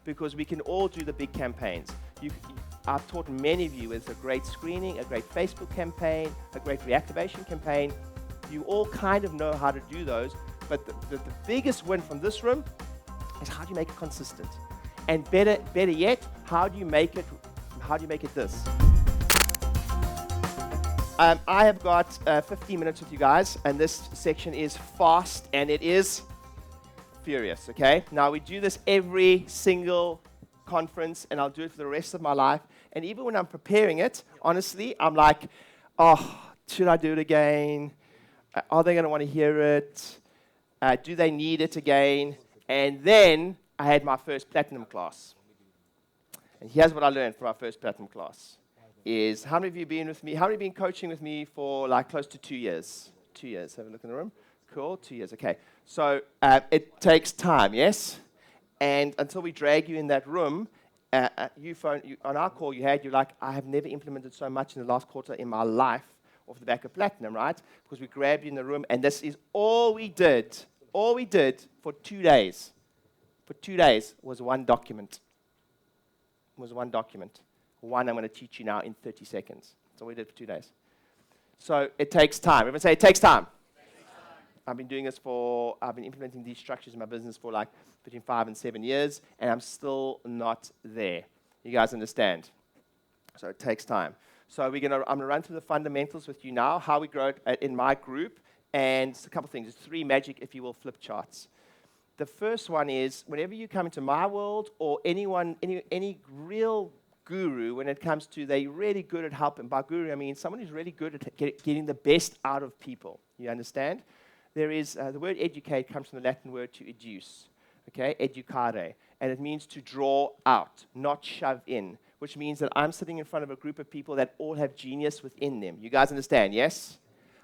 because we can all do the big campaigns. I've taught many of you, it's a great screening, a great Facebook campaign, a great reactivation campaign. You all kind of know how to do those, but the biggest win from this room is how do you make it consistent? And better yet, how do you make it this? I have got 15 minutes with you guys, and this section is fast and it is furious, okay? Now, we do this every single conference, and I'll do it for the rest of my life. And even when I'm preparing it, honestly, I'm like, oh, should I do it again? Are they going to want to hear it? Do they need it again? And then I had my first platinum class. And here's what I learned from our first platinum class. Is how many of you been with me? How many have been coaching with me for like close to 2 years? 2 years. Have a look in the room. Cool. 2 years. Okay. So it takes time, yes? And until we drag you in that room, on our call you're like, I have never implemented so much in the last quarter in my life off the back of platinum, right? Because we grabbed you in the room, and this is all we did. All we did for 2 days. For 2 days was one document. One I'm going to teach you now in 30 seconds. That's all we did for 2 days. So it takes time. Everyone say, it takes time. I've been implementing these structures in my business for like between 5 and 7 years, and I'm still not there. You guys understand? So it takes time. So I'm going to run through the fundamentals with you now, how we grow in my group, and a couple of things. It's 3 magic, if you will, flip charts. The first one is, whenever you come into my world or any real guru, when it comes to, they're really good at helping. By guru, I mean someone who's really good at getting the best out of people. You understand? There is, the word educate comes from the Latin word to educe, okay? Educare. And it means to draw out, not shove in, which means that I'm sitting in front of a group of people that all have genius within them. You guys understand, yes?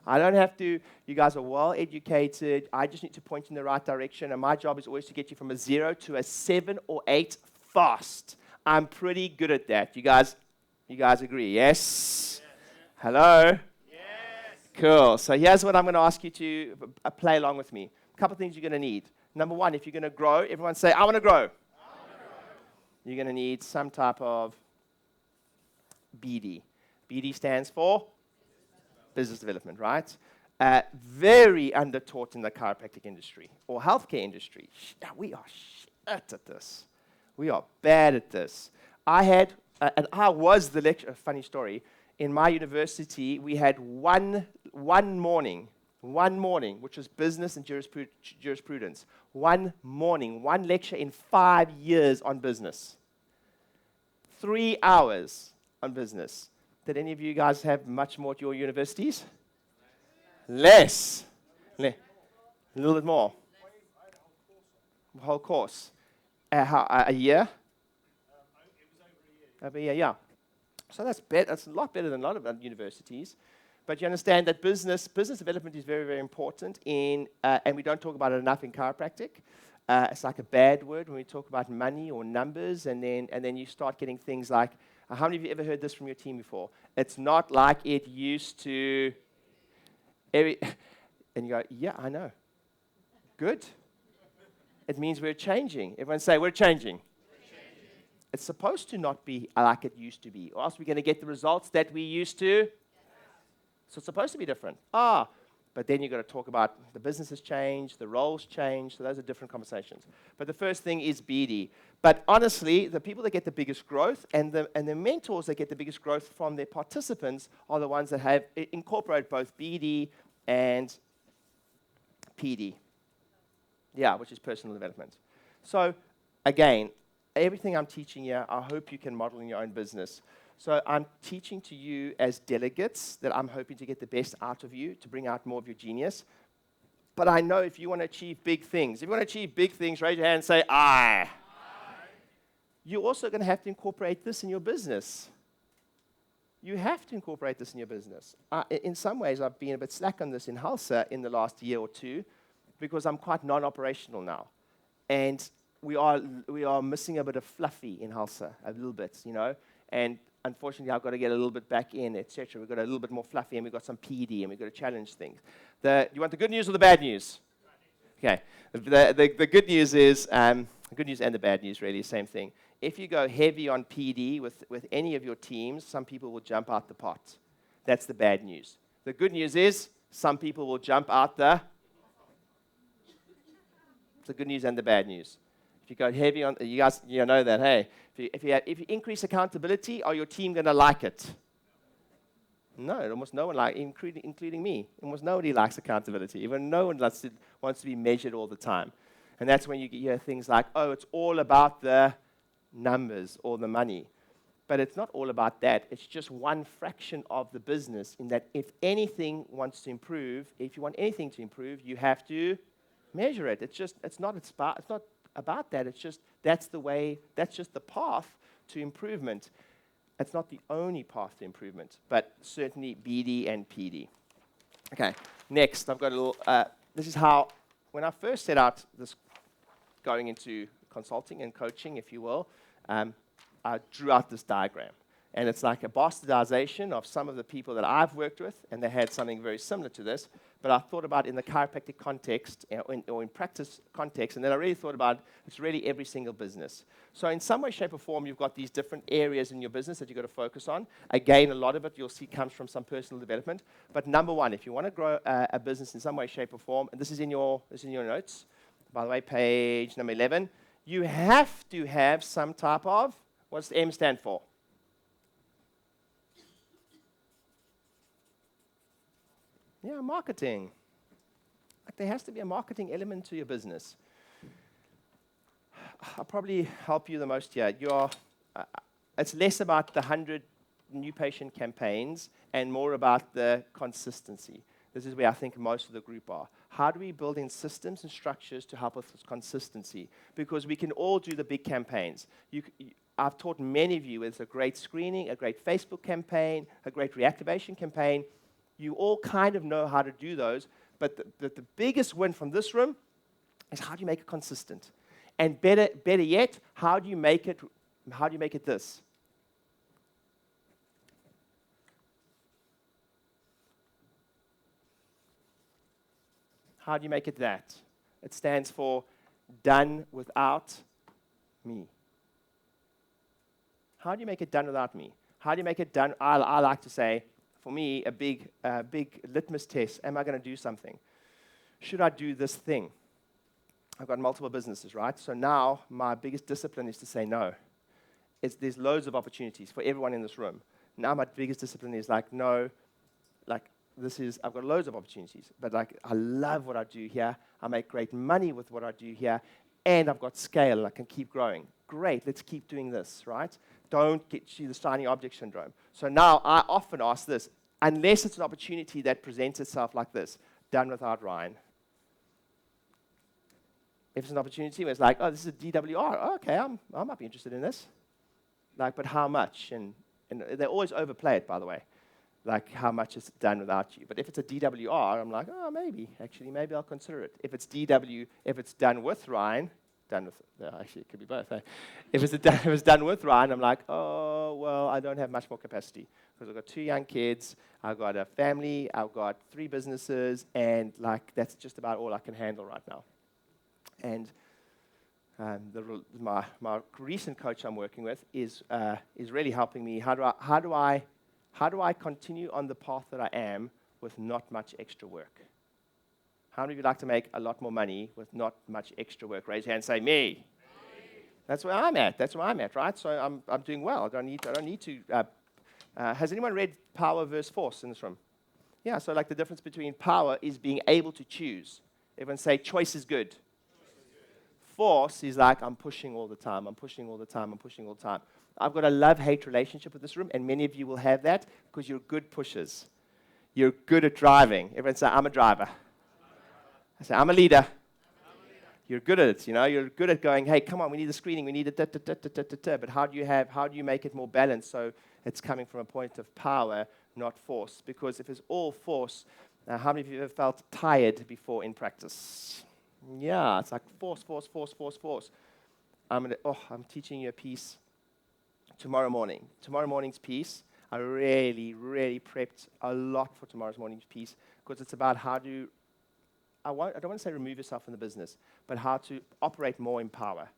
I don't have to, you guys are well educated. I just need to point in the right direction. And my job is always to get you from a 0 to a 7 or 8 fast. I'm pretty good at that. You guys agree? Yes? Hello? Yes. Cool. So here's what I'm going to ask you to play along with me. A couple of things you're going to need. Number one, if you're going to grow, everyone say, I want to grow. You're going to need some type of BD. BD stands for business development, right? Very undertaught in the chiropractic industry or healthcare industry. We are shit at this. We are bad at this. I was the lecturer. Funny story. In my university, we had one morning, which was business and jurisprudence. One morning, one lecture in 5 years on business. 3 hours on business. Did any of you guys have much more at your universities? Less. A little bit more. Whole course. A year? It was over a year, yeah. So that's a lot better than a lot of universities. But you understand that business development is very, very important and we don't talk about it enough in chiropractic. It's like a bad word when we talk about money or numbers, and then you start getting things like, how many of you ever heard this from your team before? It's not like it used to. And you go, yeah, I know. Good. It means we're changing. Everyone say, we're changing. It's supposed to not be like it used to be, or else we're going to get the results that we used to. So it's supposed to be different. But then you've got to talk about the business has changed, the roles changed, so those are different conversations. But the first thing is BD. But honestly, the people that get the biggest growth and the mentors that get the biggest growth from their participants are the ones that have incorporated both BD and PD. Yeah, which is personal development. So again, everything I'm teaching here, I hope you can model in your own business. So I'm teaching to you as delegates that I'm hoping to get the best out of you, to bring out more of your genius. But I know if you want to achieve big things, raise your hand and say, I. You're also going to have to incorporate this in your business. You have to incorporate this in your business. In some ways, I've been a bit slack on this in Halsa in the last year or two because I'm quite non-operational now. And we are missing a bit of fluffy in Halsa, a little bit, and unfortunately, I've got to get a little bit back in, etc. We've got a little bit more fluffy, and we've got some PD, and we've got to challenge things. You want the good news or the bad news? Okay. The good news is The good news and the bad news, really, same thing. If you go heavy on PD with any of your teams, some people will jump out the pot. That's the bad news. The good news is some people will jump out the good news and the bad news. If you go heavy on, you guys know that, hey, if you increase accountability, are your team going to like it? No, almost no one likes, including me. Almost nobody likes accountability. Even no one wants to be measured all the time. And that's when you hear things like, oh, it's all about the numbers or the money. But it's not all about that. It's just one fraction of the business in that if anything wants to improve, if you want anything to improve, you have to measure it. It's not about that. It's just, that's just the path to improvement. It's not the only path to improvement, but certainly BD and PD. Okay, next, I've got a little, this is how, when I first set out this going into consulting and coaching, if you will, I drew out this diagram. And it's like a bastardization of some of the people that I've worked with, and they had something very similar to this. But I thought about in the chiropractic context or in practice context, and then I really thought about it's really every single business. So in some way, shape, or form, you've got these different areas in your business that you've got to focus on. Again, a lot of it you'll see comes from some personal development. But number one, if you want to grow a business in some way, shape, or form, and this is in your notes, by the way, page number 11, you have to have some type of, what's the M stand for? Yeah, marketing. Like there has to be a marketing element to your business. I'll probably help you the most here. It's less about the 100 new patient campaigns and more about the consistency. This is where I think most of the group are. How do we build in systems and structures to help with consistency? Because we can all do the big campaigns. I've taught many of you it's a great screening, a great Facebook campaign, a great reactivation campaign. You all kind of know how to do those, but the biggest win from this room is how do you make it consistent? And better yet, how do you make it this? How do you make it that? It stands for done without me. How do you make it done without me? How do you make it done? I like to say, for me, a big litmus test. Am I going to do something? Should I do this thing? I've got multiple businesses, right? So now my biggest discipline is to say no. There's loads of opportunities for everyone in this room. Now my biggest discipline is like, no, like I've got loads of opportunities, but like I love what I do here. I make great money with what I do here, and I've got scale and I can keep growing. Great, let's keep doing this, right? Don't get you the shiny object syndrome. So now I often ask this, unless it's an opportunity that presents itself like this, done without Ryan. If it's an opportunity where it's like, oh, this is a DWR, oh, okay, I might be interested in this. Like, but how much? And they always overplay it, by the way. Like, how much is done without you? But if it's a DWR, I'm like, oh, maybe I'll consider it. If it's done with Ryan, actually, it could be both. Eh? If it's done with Ryan, I'm like, oh, well, I don't have much more capacity because I've got 2 young kids, I've got a family, I've got 3 businesses, and like that's just about all I can handle right now. And my recent coach I'm working with is really helping me. How do I continue on the path that I am with not much extra work? How many of you like to make a lot more money with not much extra work? Raise your hand and say, me. That's where I'm at, right? So I'm doing well. I don't need to. Has anyone read Power versus Force in this room? Yeah, so like the difference between power is being able to choose. Everyone say, choice is good. Force is like, I'm pushing all the time. I've got a love-hate relationship with this room, and many of you will have that because you're good pushers. You're good at driving. Everyone say, I'm a driver. I say, I'm a leader. You're good at it, You're good at going, hey, come on, we need the screening, we need it, But how do you make it more balanced so it's coming from a point of power, not force? Because if it's all force, how many of you have felt tired before in practice? Yeah, it's like force. I'm teaching you a piece tomorrow morning. Tomorrow morning's piece, I really prepped a lot for tomorrow's morning's piece because it's about how I don't want to say remove yourself from the business, but how to operate more in power.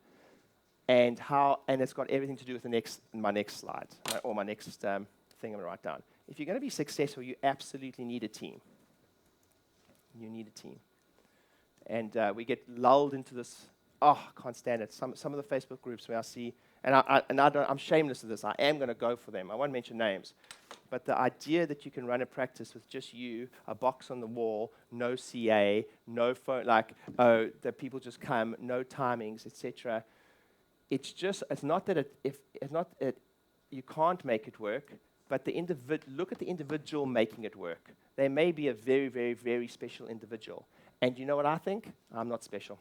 and it's got everything to do with my next slide, or my next thing I'm going to write down. If you're going to be successful, you absolutely need a team. You need a team. And we get lulled into this, I can't stand it. Some of the Facebook groups where I see, I'm shameless of this. I am going to go for them. I won't mention names. But the idea that you can run a practice with just you, a box on the wall, no CA, no phone, that people just come, no timings, etc. It's not that you can't make it work, but look at the individual making it work. They may be a very, very, very special individual. And you know what I think? I'm not special.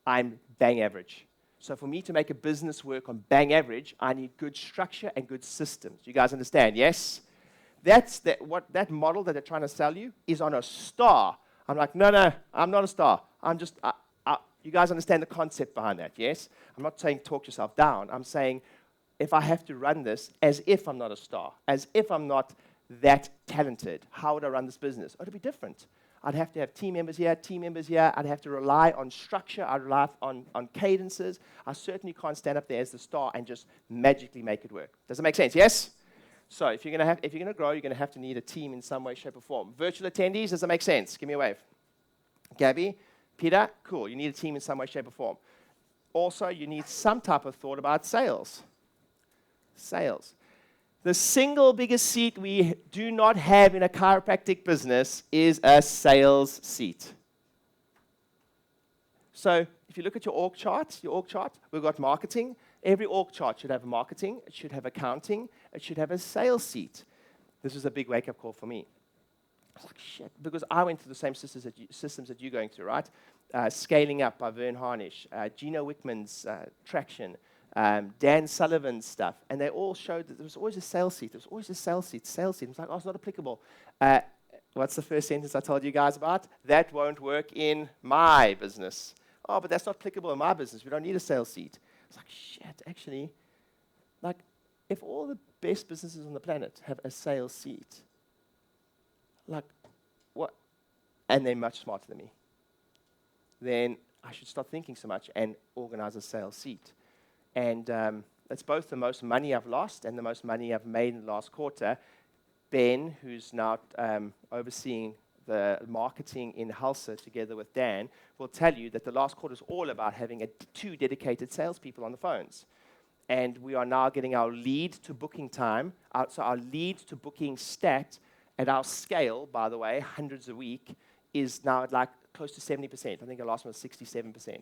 I'm bang average. So for me to make a business work on bang average, I need good structure and good systems. You guys understand, yes? That model that they're trying to sell you is on a star. I'm like, no, I'm not a star. I'm just, you guys understand the concept behind that, yes? I'm not saying talk yourself down. I'm saying if I have to run this as if I'm not a star, as if I'm not that talented, how would I run this business? Oh, it'd be different. I'd have to have team members here. I'd have to rely on structure. I'd rely on cadences. I certainly can't stand up there as the star and just magically make it work. Does that make sense? Yes? So if you're going to grow, you're going to have to need a team in some way, shape, or form. Virtual attendees, does that make sense? Give me a wave. Gabby, Peter, cool. You need a team in some way, shape, or form. Also, you need some type of thought about sales. Sales. The single biggest seat we do not have in a chiropractic business is a sales seat. So if you look at your org chart, we've got marketing. Every org chart should have marketing, it should have accounting, it should have a sales seat. This was a big wake-up call for me. I was like, shit, because I went through the same systems that you're going through, right? Scaling Up by Vern Harnish, Gino Wickman's Traction, Dan Sullivan's stuff, and they all showed that there was always a sales seat. There was always a sales seat. I was like, oh, it's not applicable. What's the first sentence I told you guys about? That won't work in my business. Oh, but that's not applicable in my business. We don't need a sales seat. It's like, shit, actually, if all the best businesses on the planet have a sales seat, what? And they're much smarter than me, then I should stop thinking so much and organize a sales seat. And it's both the most money I've lost and the most money I've made in the last quarter. Ben, who's now overseeing the marketing in Hulsa together with Dan, will tell you that the last quarter is all about having two dedicated salespeople on the phones. And we are now getting our lead to booking time, so our lead to booking stat at our scale, by the way, hundreds a week, is now at close to 70%. I think the last one was 67%.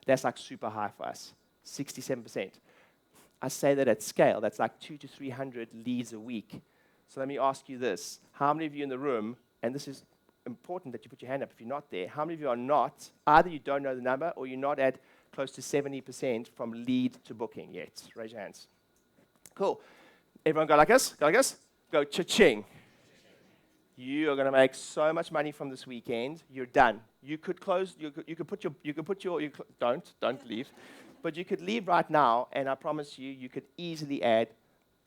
That's super high for us. 67%. I say that at scale, that's 200 to 300 leads a week. So let me ask you this. How many of you in the room, and this is important that you put your hand up if you're not there, how many of you are not, either you don't know the number or you're not at close to 70% from lead to booking yet? Raise your hands. Cool. Everyone go like this? Go like this? Go cha-ching. You are going to make so much money from this weekend. You're done. You could close, don't leave. But you could leave right now, and I promise you could easily add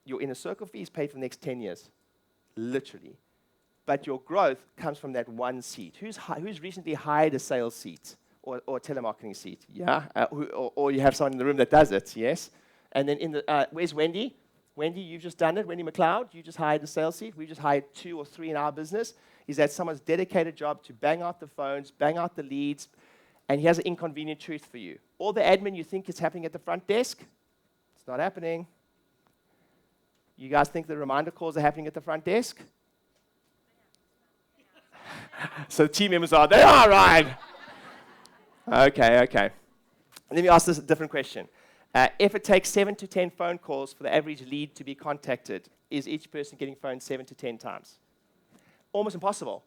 your inner circle fees paid for the next 10 years. Literally. But your growth comes from that one seat. Who's recently hired a sales seat or a telemarketing seat? Yeah? Or you have someone in the room that does it, yes? And then where's Wendy? Wendy, you've just done it. Wendy McLeod, you just hired a sales seat. We just hired 2 or 3 in our business. Is that someone's dedicated job to bang out the phones, bang out the leads, and he has an inconvenient truth for you. All the admin you think is happening at the front desk, it's not happening. You guys think the reminder calls are happening at the front desk? So the team members they are right. Okay. Let me ask this a different question. If it takes 7 to 10 phone calls for the average lead to be contacted, is each person getting phoned 7 to 10 times? Almost impossible.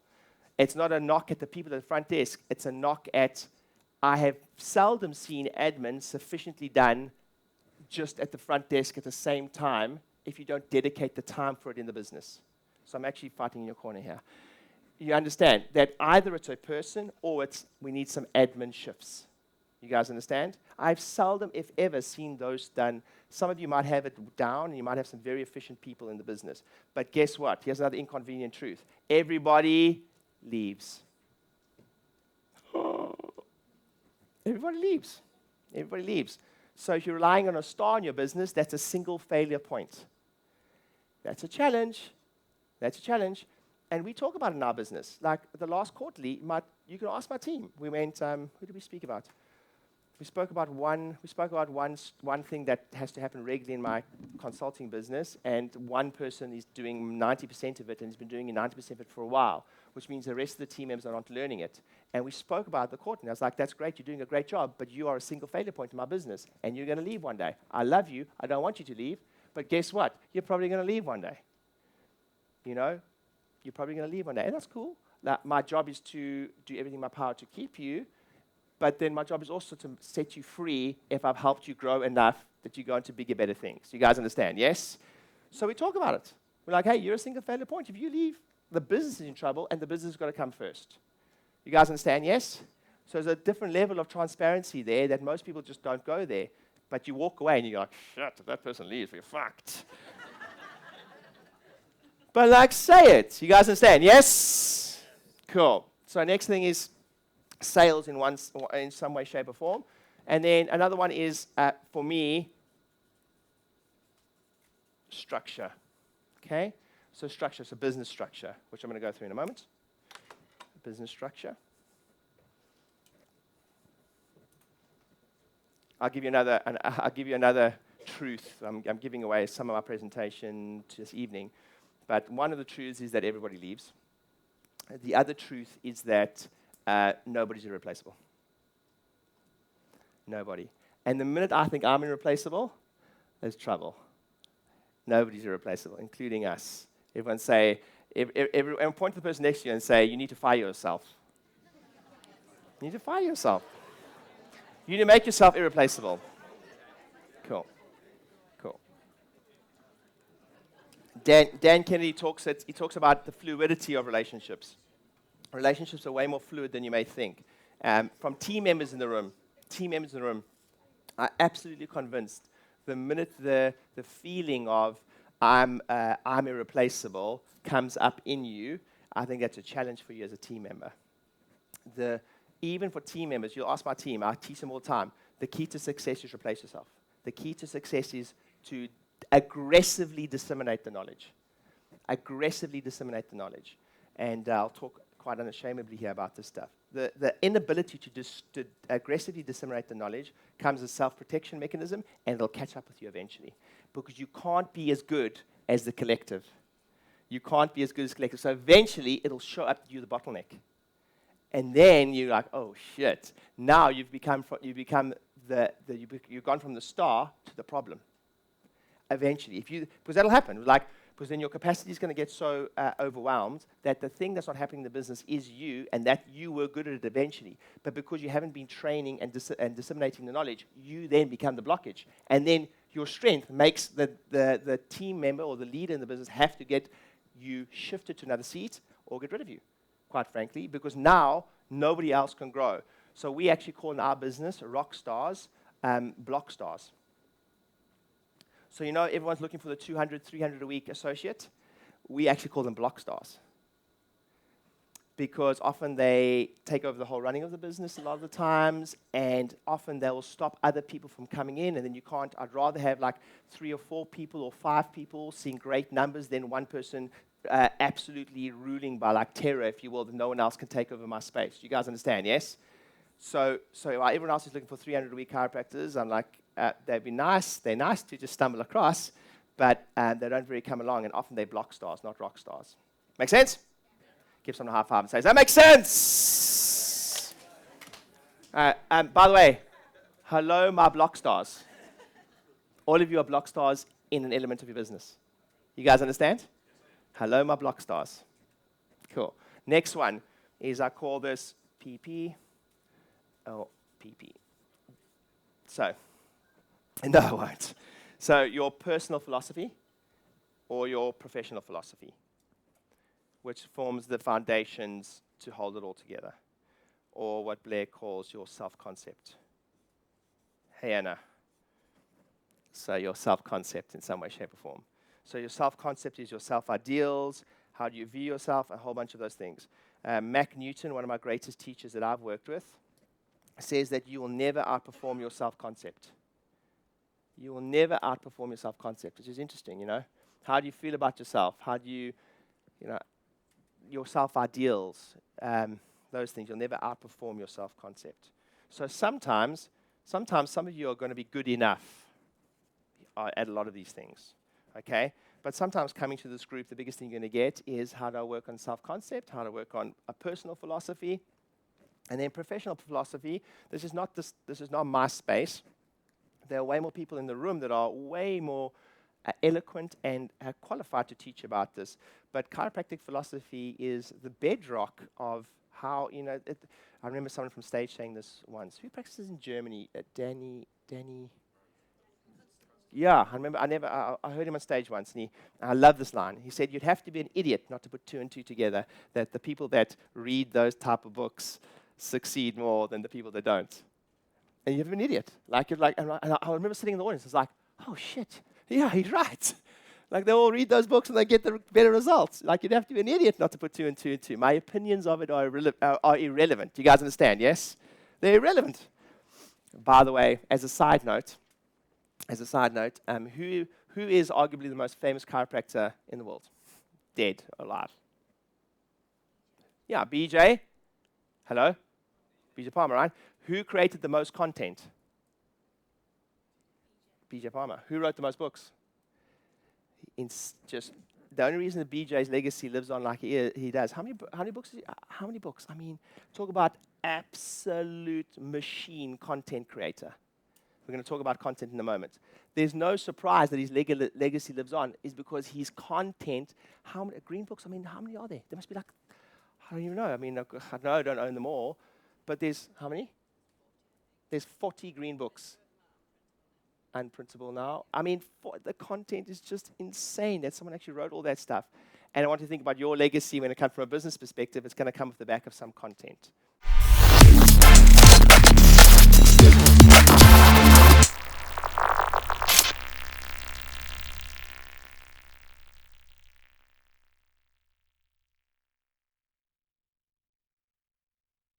It's not a knock at the people at the front desk. It's a knock at, I have seldom seen admin sufficiently done just at the front desk at the same time if you don't dedicate the time for it in the business. So I'm actually fighting in your corner here. You understand that either it's a person or we need some admin shifts. You guys understand? I've seldom, if ever, seen those done. Some of you might have it down, and you might have some very efficient people in the business. But guess what? Here's another inconvenient truth. Everybody leaves. Everybody leaves. So if you're relying on a star in your business, that's a single failure point. That's a challenge. That's a challenge. And we talk about it in our business. Like the last quarterly, you can ask my team. We went, who did we speak about? We spoke about one thing that has to happen regularly in my consulting business, and one person is doing 90% of it, and has been doing 90% of it for a while, which means the rest of the team members are not learning it. And we spoke about the quarter, and I was like, that's great, you're doing a great job, but you are a single failure point in my business, and you're going to leave one day. I love you, I don't want you to leave, but guess what? You're probably going to leave one day. You know? You're probably going to leave one day, and that's cool. Like, my job is to do everything in my power to keep you, but then my job is also to set you free if I've helped you grow enough that you go into bigger, better things. You guys understand, yes? So we talk about it. We're like, hey, you're a single failure point. If you leave, the business is in trouble, and the business is going to come first. You guys understand, yes? So there's a different level of transparency there that most people just don't go there. But you walk away, and you're like, shit, if that person leaves, we're fucked. But like, say it. You guys understand, yes? Cool. So next thing is sales in some way, shape, or form. And then another one is, for me, structure. Okay? So structure, so business structure, which I'm going to go through in a moment. Business structure. I'll give you another truth. I'm giving away some of my presentation this evening. But one of the truths is that everybody leaves. The other truth is that nobody's irreplaceable. Nobody. And the minute I think I'm irreplaceable, there's trouble. Nobody's irreplaceable, including us. Everyone point to the person next to you and say, you need to fire yourself. You need to fire yourself. You need to make yourself irreplaceable. Cool. Cool. Dan Kennedy talks about the fluidity of relationships. Relationships are way more fluid than you may think. From team members in the room are absolutely convinced the minute the feeling of I'm irreplaceable comes up in you, I think that's a challenge for you as a team member. Even for team members, you'll ask my team, I teach them all the time, the key to success is replace yourself. The key to success is to aggressively disseminate the knowledge. Aggressively disseminate the knowledge. And I'll talk quite unashamedly here about this stuff. The inability to aggressively disseminate the knowledge comes as a self-protection mechanism, and it'll catch up with you eventually. Because you can't be as good as the collective. You can't be as good as the collective. So eventually, it'll show up to you the bottleneck. And then you're like, oh shit! Now you've gone from the star to the problem. Eventually, because that'll happen. Because then your capacity is going to get so overwhelmed that the thing that's not happening in the business is you, and that you were good at it eventually. But because you haven't been training and disseminating the knowledge, you then become the blockage. And then your strength makes the team member or the leader in the business have to get you shifted to another seat or get rid of you, quite frankly, because now nobody else can grow. So we actually call in our business rock stars, block stars. So you know everyone's looking for the 200, 300 a week associate? We actually call them block stars. Because often they take over the whole running of the business a lot of the times, and often they will stop other people from coming in, and then you can't. I'd rather have like 3 or 4 people or 5 people seeing great numbers than one person absolutely ruling by like terror, if you will, that no one else can take over my space. You guys understand, yes? So while everyone else is looking for 300 a week chiropractors, I'm like, they'd be nice. They're nice to just stumble across, but they don't really come along, and often they're block stars, not rock stars. Make sense? Give someone a high five and say, does that make sense? By the way, hello, my block stars. All of you are block stars in an element of your business. You guys understand? Hello, my block stars. Cool. Next one is I call this PP. Oh, PP. So, no, I won't. So your personal philosophy or your professional philosophy, which forms the foundations to hold it all together, or what Blair calls your self-concept. Hey, Anna. So your self-concept in some way, shape, or form. So your self-concept is your self-ideals, how do you view yourself, a whole bunch of those things. Mac Newton, one of my greatest teachers that I've worked with, says that you will never outperform your self-concept. you will never outperform your self-concept, which is interesting, How do you feel about yourself? How do you, your self-ideals, those things. You'll never outperform your self-concept. So sometimes some of you are going to be good enough at a lot of these things, okay? But sometimes coming to this group, the biggest thing you're going to get is how do I work on self-concept, how to work on a personal philosophy, and then professional philosophy. This is not my space. There are way more people in the room that are way more eloquent and qualified to teach about this. But chiropractic philosophy is the bedrock of how, I remember someone from stage saying this once. Who practices in Germany? Danny. Yeah, I heard him on stage once, and I love this line. He said, you'd have to be an idiot not to put two and two together, that the people that read those type of books succeed more than the people that don't. And you're an idiot. And I remember sitting in the audience, it's like, oh shit, yeah, he's right. Like they all read those books and they get the better results. Like you'd have to be an idiot not to put two and two and two. My opinions of it are irrelevant. Do you guys understand? Yes? They're irrelevant. By the way, as a side note, who is arguably the most famous chiropractor in the world? Dead or alive? Yeah, BJ. Hello? BJ Palmer, right? Who created the most content? BJ Palmer. Who wrote the most books? Just the only reason that BJ's legacy lives on like he does. How many books? How many books? I mean, talk about absolute machine content creator. We're going to talk about content in a moment. There's no surprise that his legacy lives on, is because his content. How many green books? I mean, how many are there? There must be like, I don't even know. I mean, I know I don't own them all, but there's how many? There's 40 green books. Unprintable now. I mean, the content is just insane that someone actually wrote all that stuff. And I want to think about your legacy when it comes from a business perspective. It's going to come off the back of some content.